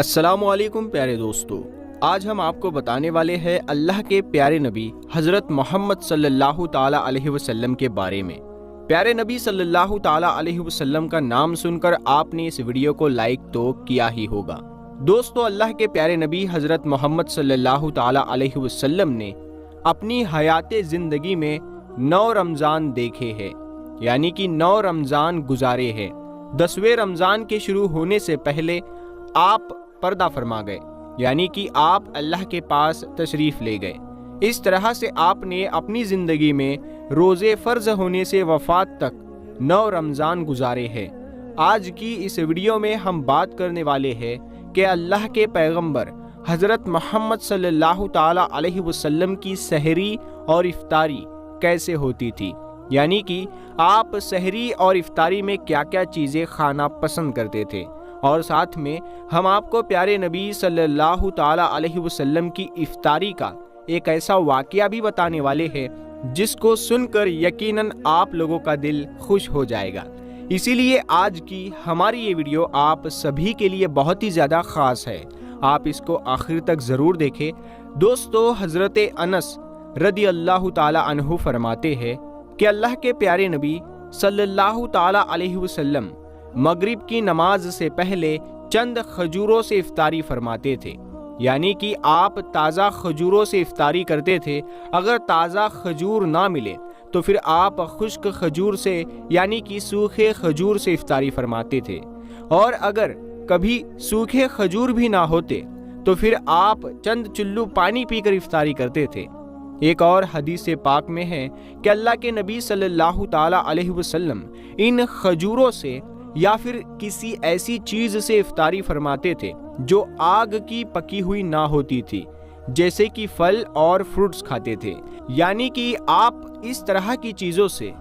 السلام علیکم پیارے دوستو، آج ہم آپ کو بتانے والے ہیں اللہ کے پیارے نبی حضرت محمد صلی اللہ تعالیٰ علیہ وسلم کے بارے میں۔ پیارے نبی صلی اللہ تعالیٰ علیہ وسلم کا نام سن کر آپ نے اس ویڈیو کو لائک تو کیا ہی ہوگا۔ دوستو، اللہ کے پیارے نبی حضرت محمد صلی اللہ تعالیٰ علیہ وسلم نے اپنی حیات زندگی میں 9 رمضان دیکھے ہیں، یعنی کہ 9 رمضان گزارے ہیں۔ 10ویں رمضان کے شروع ہونے سے پہلے آپ پردہ فرما گئے، یعنی کہ آپ اللہ کے پاس تشریف لے گئے۔ اس طرح سے آپ نے اپنی زندگی میں روزے فرض ہونے سے وفات تک 9 رمضان گزارے ہیں۔ آج کی اس ویڈیو میں ہم بات کرنے والے ہیں کہ اللہ کے پیغمبر حضرت محمد صلی اللہ تعالیٰ علیہ وسلم کی سحری اور افطاری کیسے ہوتی تھی، یعنی کہ آپ سحری اور افطاری میں کیا کیا چیزیں کھانا پسند کرتے تھے، اور ساتھ میں ہم آپ کو پیارے نبی صلی اللہ تعالیٰ علیہ وسلم کی افطاری کا ایک ایسا واقعہ بھی بتانے والے ہیں جس کو سن کر یقیناً آپ لوگوں کا دل خوش ہو جائے گا۔ اسی لیے آج کی ہماری یہ ویڈیو آپ سبھی کے لیے بہت ہی زیادہ خاص ہے، آپ اس کو آخر تک ضرور دیکھیں۔ دوستو، حضرت انس رضی اللہ تعالیٰ عنہ فرماتے ہیں کہ اللہ کے پیارے نبی صلی اللہ تعالیٰ علیہ وسلم مغرب کی نماز سے پہلے چند کھجوروں سے افطاری فرماتے تھے، یعنی کہ آپ تازہ کھجوروں سے افطاری کرتے تھے۔ اگر تازہ کھجور نہ ملے تو پھر آپ خشک کھجور سے یعنی کہ سوکھے کھجور سے افطاری فرماتے تھے، اور اگر کبھی سوکھے کھجور بھی نہ ہوتے تو پھر آپ چند چلو پانی پی کر افطاری کرتے تھے۔ ایک اور حدیث پاک میں ہے کہ اللہ کے نبی صلی اللہ تعالیٰ علیہ وسلم ان کھجوروں سے یا پھر کسی ایسی چیز سے افطاری فرماتے تھے جو آگ کی پکی ہوئی نہ ہوتی تھی، جیسے کہ پھل اور فروٹس کھاتے تھے، یعنی کہ آپ اس طرح کی چیزوں سے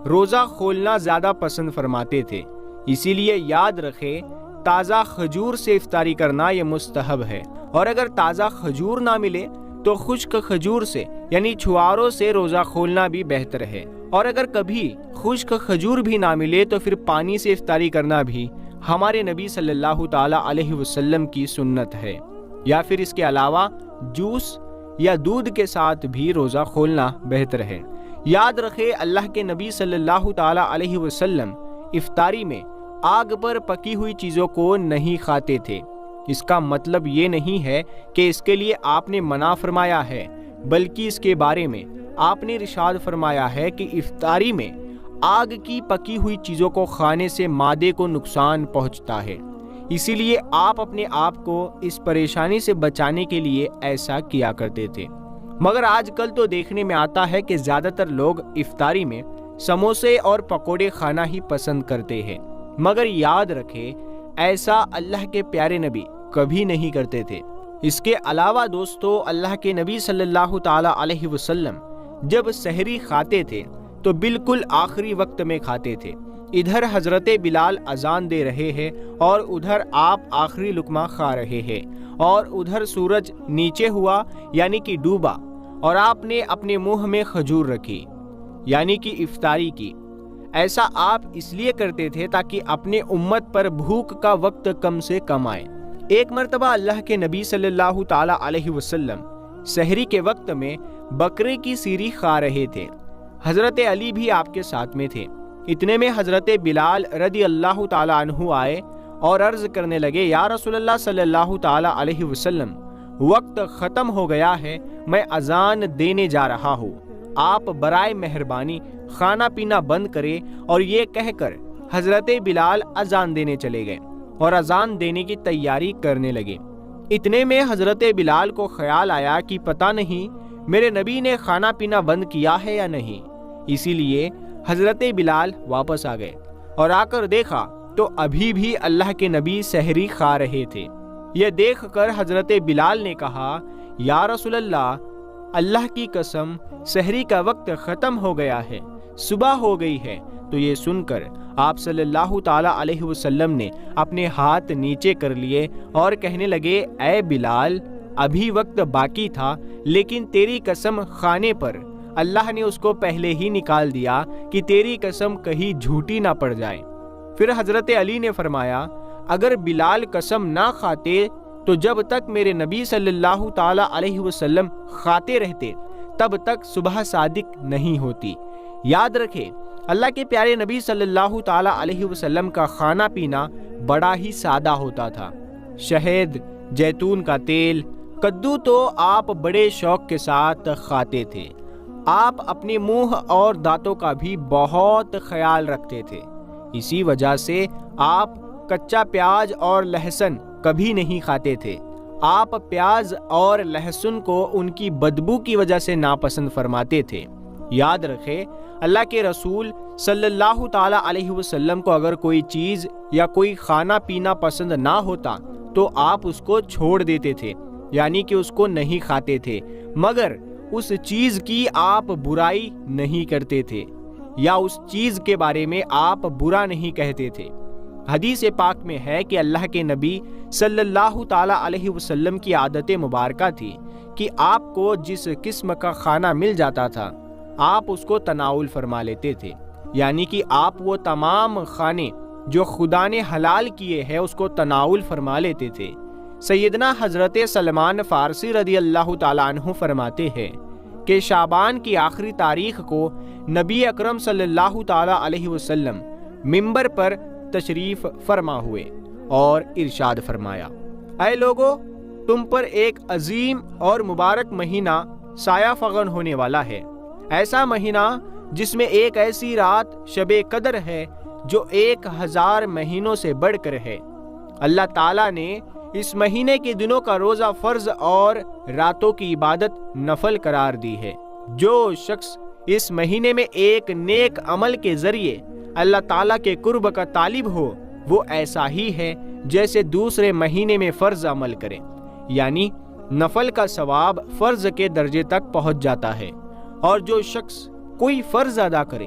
روزہ کھولنا زیادہ پسند فرماتے تھے۔ اسی لیے یاد رکھیں، تازہ کھجور سے افطاری کرنا یہ مستحب ہے، اور اگر تازہ کھجور نہ ملے تو خشک کھجور سے یعنی چھواروں سے روزہ کھولنا بھی بہتر ہے، اور اگر کبھی خشک کھجور بھی نہ ملے تو پھر پانی سے افطاری کرنا بھی ہمارے نبی صلی اللہ تعالیٰ علیہ وسلم کی سنت ہے، یا پھر اس کے علاوہ جوس یا دودھ کے ساتھ بھی روزہ کھولنا بہتر ہے۔ یاد رکھے، اللہ کے نبی صلی اللہ تعالیٰ علیہ وسلم افطاری میں آگ پر پکی ہوئی چیزوں کو نہیں کھاتے تھے۔ اس کا مطلب یہ نہیں ہے کہ اس کے لیے آپ نے منع فرمایا ہے، بلکہ اس کے بارے میں آپ نے ارشاد فرمایا ہے کہ افطاری میں آگ کی پکی ہوئی چیزوں کو کھانے سے معدے کو نقصان پہنچتا ہے، اسی لیے آپ اپنے آپ کو اس پریشانی سے بچانے کے لیے ایسا کیا کرتے تھے۔ مگر آج کل تو دیکھنے میں آتا ہے کہ زیادہ تر لوگ افطاری میں سموسے اور پکوڑے کھانا ہی پسند کرتے ہیں، مگر یاد رکھیں، ایسا اللہ کے پیارے نبی کبھی نہیں کرتے تھے۔ اس کے علاوہ دوستو، اللہ کے نبی صلی اللہ تعالیٰ علیہ وسلم جب سحری کھاتے تھے تو بالکل آخری وقت میں کھاتے تھے۔ ادھر حضرت بلال اذان دے رہے ہیں اور ادھر آپ آخری لقمہ کھا رہے ہیں، اور ادھر سورج نیچے ہوا یعنی کہ ڈوبا، اور آپ نے اپنے منہ میں کھجور رکھی یعنی کہ افطاری کی۔ ایسا آپ اس لیے کرتے تھے تاکہ اپنے امت پر بھوک کا وقت کم سے کم آئے۔ ایک مرتبہ اللہ کے نبی صلی اللہ تعالیٰ علیہ وسلم سحری کے وقت میں بکرے کی سیری کھا رہے تھے۔ حضرت علی بھی آپ کے ساتھ میں تھے۔ اتنے میں حضرت بلال رضی اللہ تعالیٰ عنہ آئے اور عرض کرنے لگے، یا رسول اللہ صلی اللہ تعالیٰ علیہ وسلم، وقت ختم ہو گیا ہے، میں اذان دینے جا رہا ہوں، آپ برائے مہربانی کھانا پینا بند کرے۔ اور یہ کہہ کر حضرت بلال اذان دینے چلے گئے اور اذان دینے کی تیاری کرنے لگے۔ اتنے میں حضرت بلال کو خیال آیا کہ پتہ نہیں میرے نبی نے کھانا پینا بند کیا ہے یا نہیں، اسی لیے حضرت بلال واپس آ گئے اور آ کر دیکھا تو ابھی بھی اللہ کے نبی سحری کھا رہے تھے۔ یہ دیکھ کر حضرت بلال نے کہا، یا رسول اللہ، اللہ کی قسم، سحری کا وقت ختم ہو گیا ہے، صبح ہو گئی ہے۔ تو یہ سن کر آپ صلی اللہ تعالیٰ علیہ وسلم نے اپنے ہاتھ نیچے کر لیے اور کہنے لگے، اے بلال، ابھی وقت باقی تھا، لیکن تیری قسم کھانے پر اللہ نے اس کو پہلے ہی نکال دیا کہ تیری قسم کہیں جھوٹی نہ پڑ جائے۔ پھر حضرت علی نے فرمایا، اگر بلال قسم نہ کھاتے تو جب تک میرے نبی صلی اللہ تعالی علیہ وسلم کھاتے رہتے تب تک صبح صادق نہیں ہوتی۔ یاد رکھیں، اللہ کے پیارے نبی صلی اللہ تعالی علیہ وسلم کا کھانا پینا بڑا ہی سادہ ہوتا تھا۔ شہد، زیتون کا تیل، کدو تو آپ بڑے شوق کے ساتھ کھاتے تھے۔ آپ اپنے منہ اور دانتوں کا بھی بہت خیال رکھتے تھے، اسی وجہ سے آپ کچا پیاز اور لہسن کبھی نہیں کھاتے تھے۔ آپ پیاز اور لہسن کو ان کی بدبو کی وجہ سے ناپسند فرماتے تھے۔ یاد رکھیں، اللہ کے رسول صلی اللہ تعالی علیہ وسلم کو اگر کوئی چیز یا کوئی کھانا پینا پسند نہ ہوتا تو آپ اس کو چھوڑ دیتے تھے، یعنی کہ اس کو نہیں کھاتے تھے، مگر اس چیز کی آپ برائی نہیں کرتے تھے یا اس چیز کے بارے میں آپ برا نہیں کہتے تھے۔ حدیث پاک میں ہے کہ اللہ کے نبی صلی اللہ تعالی علیہ وسلم کی عادت مبارکہ تھی کہ آپ کو جس قسم کا کھانا مل جاتا تھا آپ اس کو تناول فرما لیتے تھے، یعنی کہ آپ وہ تمام کھانے جو خدا نے حلال کیے ہیں اس کو تناول فرما لیتے تھے۔ سیدنا حضرت سلمان فارسی رضی اللہ تعالیٰ عنہ فرماتے ہیں کہ شعبان کی آخری تاریخ کو نبی اکرم صلی اللہ تعالیٰ علیہ وسلم منبر پر تشریف فرما ہوئے اور ارشاد فرمایا، اے لوگو، تم پر ایک عظیم اور مبارک مہینہ سایہ فغن ہونے والا ہے، ایسا مہینہ جس میں ایک ایسی رات شب قدر ہے جو 1000 مہینوں سے بڑھ کر ہے۔ اللہ تعالیٰ نے اس مہینے کے دنوں کا روزہ فرض اور راتوں کی عبادت نفل قرار دی ہے۔ جو شخص اس مہینے میں ایک نیک عمل کے ذریعے اللہ تعالیٰ کے قرب کا طالب ہو وہ ایسا ہی ہے جیسے دوسرے مہینے میں فرض عمل کرے، یعنی نفل کا ثواب فرض کے درجے تک پہنچ جاتا ہے، اور جو شخص کوئی فرض ادا کرے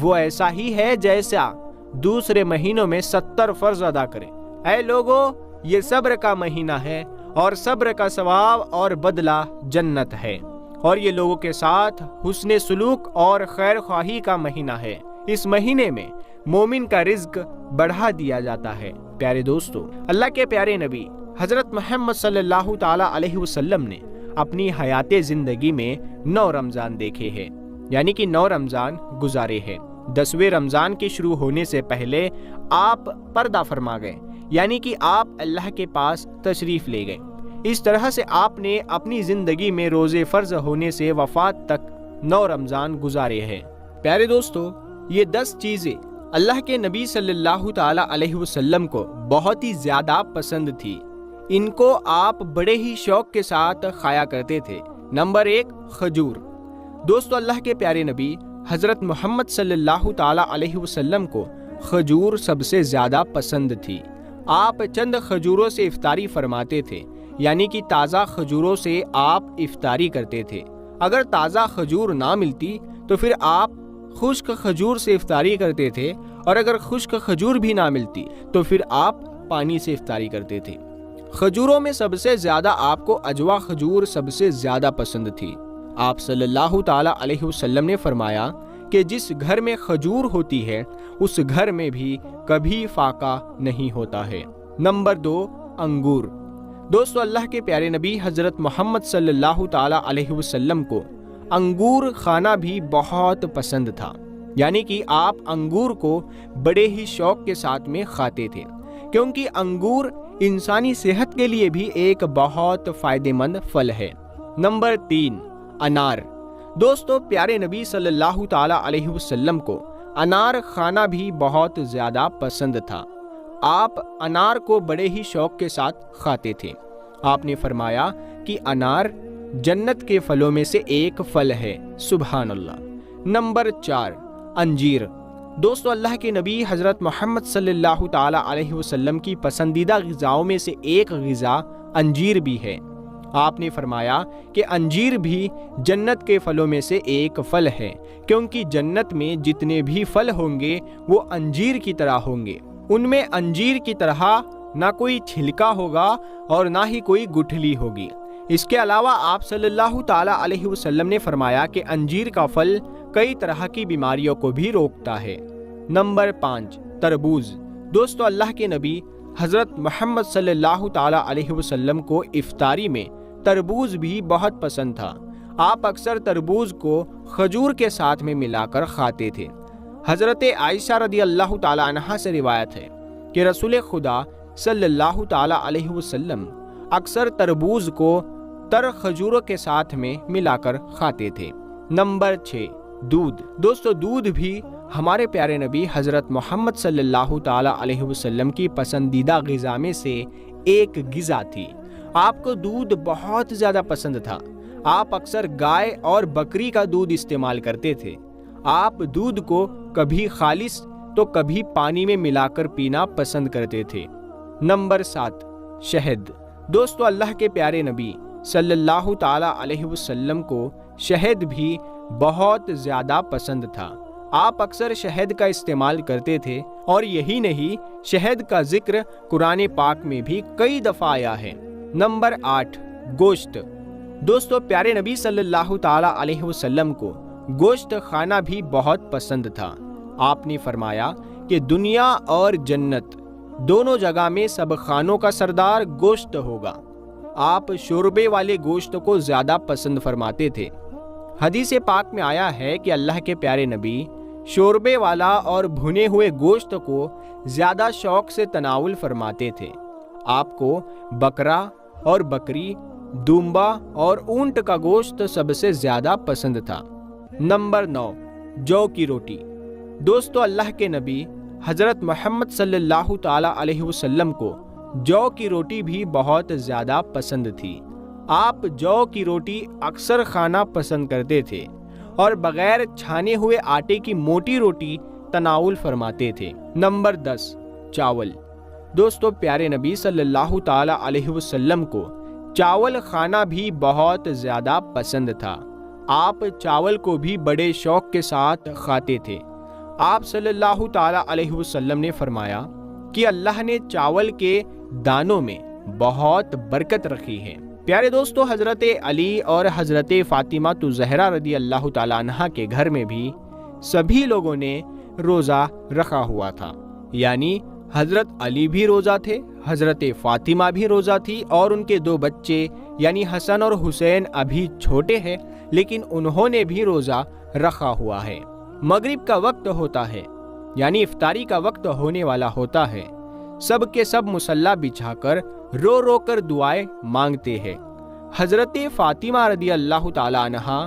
وہ ایسا ہی ہے جیسا دوسرے مہینوں میں 70 فرض ادا کرے۔ اے لوگو، یہ صبر کا مہینہ ہے اور صبر کا ثواب اور بدلہ جنت ہے، اور یہ لوگوں کے ساتھ حسن سلوک اور خیر خواہی کا مہینہ ہے۔ اس مہینے میں مومن کا رزق بڑھا دیا جاتا ہے۔ پیارے دوستو، اللہ کے پیارے نبی حضرت محمد صلی اللہ تعالی علیہ وسلم نے اپنی حیات زندگی میں 9 رمضان دیکھے ہیں، یعنی کہ 9 رمضان گزارے ہیں۔ 10ویں رمضان کے شروع ہونے سے پہلے آپ پردہ فرما گئے، یعنی کہ آپ اللہ کے پاس تشریف لے گئے۔ اس طرح سے آپ نے اپنی زندگی میں روزے فرض ہونے سے وفات تک 9 رمضان گزارے ہیں۔ پیارے دوستو، یہ 10 چیزیں اللہ کے نبی صلی اللہ تعالی علیہ وسلم کو بہت ہی زیادہ پسند تھی، ان کو آپ بڑے ہی شوق کے ساتھ کھایا کرتے تھے۔ نمبر 1، کھجور۔ دوستو، اللہ کے پیارے نبی حضرت محمد صلی اللہ تعالی علیہ وسلم کو کھجور سب سے زیادہ پسند تھی۔ آپ چند کھجوروں سے افطاری فرماتے تھے، یعنی کہ تازہ کھجوروں سے آپ افطاری کرتے تھے۔ اگر تازہ کھجور نہ ملتی تو پھر آپ خشک کھجور سے افطاری کرتے تھے، اور اگر خشک کھجور بھی نہ ملتی تو پھر آپ پانی سے افطاری کرتے تھے۔ کھجوروں میں سب سے زیادہ آپ کو عجوا کھجور سب سے زیادہ پسند تھی۔ آپ صلی اللہ تعالی علیہ وسلم نے فرمایا کہ جس گھر میں کھجور ہوتی ہے اس گھر میں بھی کبھی فاقہ نہیں ہوتا ہے۔ نمبر 2، انگور۔ دوستو، اللہ کے پیارے نبی حضرت محمد صلی اللہ تعالی علیہ وسلم کو انگور کھانا بھی بہت پسند تھا، یعنی کہ آپ انگور کو بڑے ہی شوق کے ساتھ میں کھاتے تھے، کیونکہ انگور انسانی صحت کے لیے بھی ایک بہت فائدہ مند پھل ہے۔ نمبر 3، انار۔ دوستو، پیارے نبی صلی اللہ تعالی علیہ وسلم کو انار کھانا بھی بہت زیادہ پسند تھا۔ آپ انار کو بڑے ہی شوق کے ساتھ کھاتے تھے۔ آپ نے فرمایا کہ انار جنت کے پھلوں میں سے ایک پھل ہے، سبحان اللہ۔ نمبر 4، انجیر۔ دوستو، اللہ کے نبی حضرت محمد صلی اللہ تعالی علیہ وسلم کی پسندیدہ غذاؤں میں سے ایک غذا انجیر بھی ہے۔ آپ نے فرمایا کہ انجیر بھی جنت کے پھلوں میں سے ایک پھل ہے، کیونکہ جنت میں جتنے بھی پھل ہوں گے وہ انجیر کی طرح ہوں گے۔ ان میں انجیر کی طرح نہ کوئی چھلکا ہوگا اور نہ ہی کوئی گٹھلی ہوگی۔ اس کے علاوہ آپ صلی اللہ تعالی علیہ وسلم نے فرمایا کہ انجیر کا پھل کئی طرح کی بیماریوں کو بھی روکتا ہے۔ نمبر 5، تربوز۔ دوستو، اللہ کے نبی حضرت محمد صلی اللہ تعالیٰ علیہ وسلم کو افطاری میں تربوز بھی بہت پسند تھا۔ آپ اکثر تربوز کو کھجور کے ساتھ میں ملا کر کھاتے تھے۔ حضرت عائشہ رضی اللہ تعالیٰ عنہا سے روایت ہے کہ رسول خدا صلی اللہ تعالیٰ علیہ وسلم اکثر تربوز کو تر کھجوروں کے ساتھ میں ملا کر کھاتے تھے۔ نمبر 6، دودھ۔ دوستو، دودھ بھی ہمارے پیارے نبی حضرت محمد صلی اللہ تعالیٰ علیہ وسلم کی پسندیدہ غذا میں سے ایک غذا تھی۔ آپ کو دودھ بہت زیادہ پسند تھا۔ آپ اکثر گائے اور بکری کا دودھ استعمال کرتے تھے۔ آپ دودھ کو کبھی خالص تو کبھی پانی میں ملا کر پینا پسند کرتے تھے۔ نمبر 7، شہد۔ دوستو، اللہ کے پیارے نبی صلی اللہ تعالیٰ علیہ وسلم کو شہد بھی بہت زیادہ پسند تھا۔ آپ اکثر شہد کا استعمال کرتے تھے، اور یہی نہیں، شہد کا ذکر قرآن پاک میں بھی کئی دفعہ آیا ہے۔ نمبر 8، گوشت۔ دوستو، پیارے نبی صلی اللہ تعالیٰ علیہ وسلم کو گوشت کھانا بھی بہت پسند تھا۔ آپ نے فرمایا کہ دنیا اور جنت دونوں جگہ میں سب خانوں کا سردار گوشت ہوگا۔ آپ شوربے والے گوشت کو زیادہ پسند فرماتے تھے۔ حدیث پاک میں آیا ہے کہ اللہ کے پیارے نبی شوربے والا اور بھنے ہوئے گوشت کو زیادہ شوق سے تناول فرماتے تھے۔ آپ کو بکرا اور بکری، دمبا اور اونٹ کا گوشت سب سے زیادہ پسند تھا۔ نمبر 9، جو کی روٹی۔ دوستو، اللہ کے نبی حضرت محمد صلی اللہ تعالیٰ علیہ وسلم کو جو کی روٹی بھی بہت زیادہ پسند تھی۔ آپ جو کی روٹی اکثر کھانا پسند کرتے تھے اور بغیر چھانے ہوئے آٹے کی موٹی روٹی تناول فرماتے تھے۔ نمبر 10، چاول۔ دوستو، پیارے نبی صلی اللہ تعالیٰ علیہ وسلم کو چاول کھانا بھی بہت زیادہ پسند تھا۔ آپ چاول کو بھی بڑے شوق کے ساتھ کھاتے تھے۔ آپ صلی اللہ تعالیٰ علیہ وسلم نے فرمایا کہ اللہ نے چاول کے دانوں میں بہت برکت رکھی ہے۔ پیارے دوستو، حضرت علی اور حضرت فاطمہ زہرا رضی اللہ تعالیٰ عنہا کے گھر میں بھی سبھی لوگوں نے روزہ رکھا ہوا تھا، یعنی حضرت علی بھی روزہ تھے، حضرت فاطمہ بھی روزہ تھی، اور ان کے 2 بچے یعنی حسن اور حسین ابھی چھوٹے ہیں، لیکن انہوں نے بھی روزہ رکھا ہوا ہے۔ مغرب کا وقت ہوتا ہے، یعنی افطاری کا وقت ہونے والا ہوتا ہے۔ سب کے سب مصلی بچھا کر رو رو کر دعائیں مانگتے ہیں۔ حضرت فاطمہ رضی اللہ تعالیٰ عنہا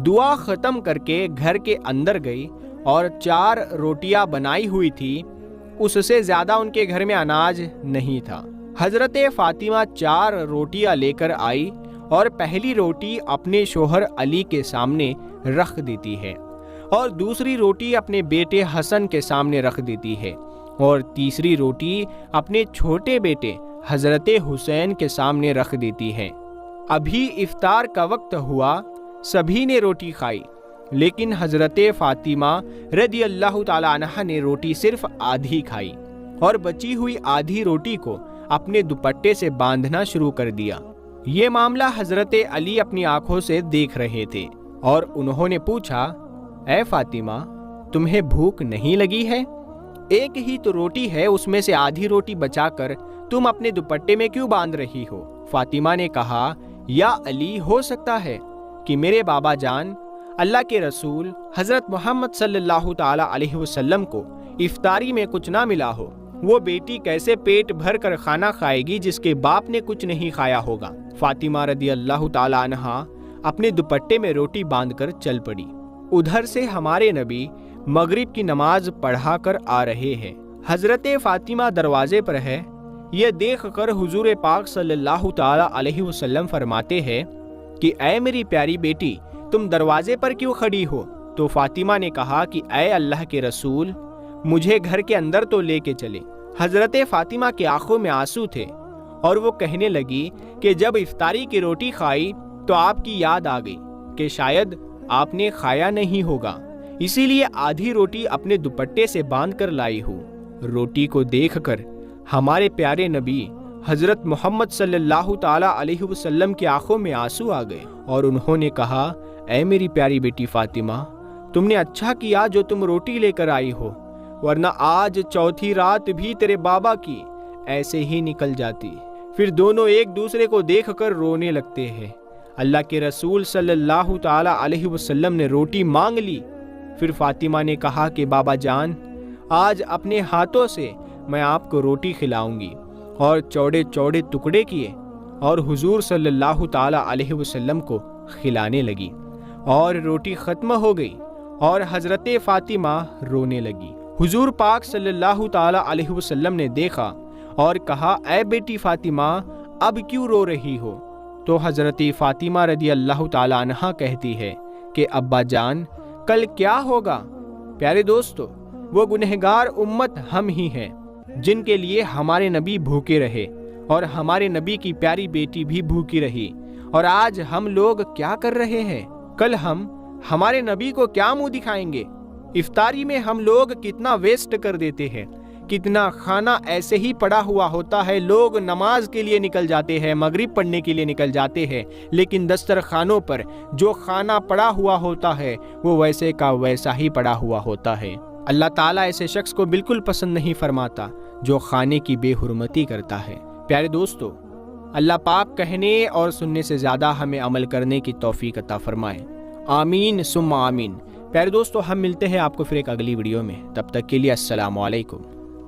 دعا ختم کر کے گھر کے اندر گئی اور 4 روٹیاں بنائی ہوئی تھی، اس سے زیادہ ان کے گھر میں اناج نہیں تھا۔ حضرت فاطمہ 4 روٹیاں لے کر آئی اور پہلی روٹی اپنے شوہر علی کے سامنے رکھ دیتی ہے، اور دوسری روٹی اپنے بیٹے حسن کے سامنے رکھ دیتی ہے، اور تیسری روٹی اپنے چھوٹے بیٹے حضرت حسین کے سامنے رکھ دیتی ہے۔ ابھی افطار کا وقت ہوا، سبھی نے روٹی کھائی، لیکن حضرت فاطمہ رضی اللہ تعالیٰ عنہا نے روٹی صرف آدھی کھائی، اور بچی ہوئی آدھی روٹی کو اپنے دوپٹے سے باندھنا شروع کر دیا۔ یہ معاملہ حضرت علی اپنی آنکھوں سے دیکھ رہے تھے، اور انہوں نے پوچھا، اے فاطمہ، تمہیں بھوک نہیں لگی ہے؟ ایک ہی تو روٹی ہے، اس میں سے آدھی روٹی بچا کر تم اپنے دوپٹے میں کیوں باندھ رہی ہو؟ فاطمہ نے کہا، یا علی، ہو سکتا ہے کہ میرے بابا جان اللہ کے رسول حضرت محمد صلی اللہ تعالیٰ علیہ وسلم کو افطاری میں کچھ نہ ملا ہو۔ وہ بیٹی کیسے پیٹ بھر کر کھانا کھائے گی جس کے باپ نے کچھ نہیں کھایا ہوگا؟ فاطمہ رضی اللہ تعالیٰ عنہا اپنے دوپٹے میں روٹی باندھ کر چل پڑی۔ ادھر سے ہمارے نبی مغرب کی نماز پڑھا کر آ رہے ہیں۔ حضرت فاطمہ دروازے پر ہے۔ یہ دیکھ کر حضور پاک صلی اللہ تعالیٰ علیہ وسلم فرماتے ہیں کہ اے میری پیاری بیٹی، تم دروازے پر کیوں کھڑی ہو؟ تو فاطمہ نے کہا کہ اے اللہ کے رسول، مجھے گھر کے اندر تو لے کے چلے۔ حضرت فاطمہ کی آنکھوں میں آنسو تھے، اور وہ کہنے لگی کہ جب افطاری کی روٹی کھائی تو آپ کی یاد آ گئی کہ شاید آپ نے کھایا نہیں ہوگا، اسی لیے آدھی روٹی اپنے دوپٹے سے باندھ کر لائی ہوں۔ روٹی کو دیکھ کر ہمارے پیارے نبی حضرت محمد صلی اللہ تعالیٰ علیہ وسلم کی آنکھوں میں آنسو آ گئے، اور انہوں نے کہا، اے میری پیاری بیٹی فاطمہ، تم نے اچھا کیا جو تم روٹی لے کر آئی ہو، ورنہ آج چوتھی رات بھی تیرے بابا کی ایسے ہی نکل جاتی۔ پھر دونوں ایک دوسرے کو دیکھ کر رونے لگتے ہیں۔ اللہ کے رسول صلی اللہ تعالی علیہ وسلم نے روٹی مانگ لی۔ پھر فاطمہ نے کہا کہ بابا جان، آج اپنے ہاتھوں سے میں آپ کو روٹی کھلاؤں گی، اور چوڑے چوڑے ٹکڑے کیے اور حضور صلی اللہ تعالی علیہ وسلم کو کھلانے لگی، اور روٹی ختم ہو گئی اور حضرت فاطمہ رونے لگی۔ حضور پاک صلی اللہ تعالی علیہ وسلم نے دیکھا اور کہا، اے بیٹی فاطمہ، اب کیوں رو رہی ہو؟ تو حضرت فاطمہ رضی اللہ تعالی عنہا کہتی ہے کہ ابا جان، کل کیا ہوگا؟ پیارے دوستو، وہ گنہگار امت ہم ہی ہیں جن کے لیے ہمارے نبی بھوکے رہے اور ہمارے نبی کی پیاری بیٹی بھی بھوکی رہی، اور آج ہم لوگ کیا کر رہے ہیں؟ کل ہم ہمارے نبی کو کیا منہ دکھائیں گے؟ افطاری میں ہم لوگ کتنا ویسٹ کر دیتے ہیں، کتنا کھانا ایسے ہی پڑا ہوا ہوتا ہے۔ لوگ نماز کے لیے نکل جاتے ہیں، مغرب پڑھنے کے لیے نکل جاتے ہیں، لیکن دسترخوانوں پر جو کھانا پڑا ہوا ہوتا ہے وہ ویسے کا ویسا ہی پڑا ہوا ہوتا ہے۔ اللہ تعالیٰ ایسے شخص کو بالکل پسند نہیں فرماتا جو کھانے کی بے حرمتی کرتا ہے۔ پیارے دوستو، اللہ پاک کہنے اور سننے سے زیادہ ہمیں عمل کرنے کی توفیق عطا فرمائے۔ آمین ثم آمین۔ پیارے دوستو، ہم ملتے ہیں آپ کو پھر ایک اگلی ویڈیو میں، تب تک کے لیے السلام علیکم۔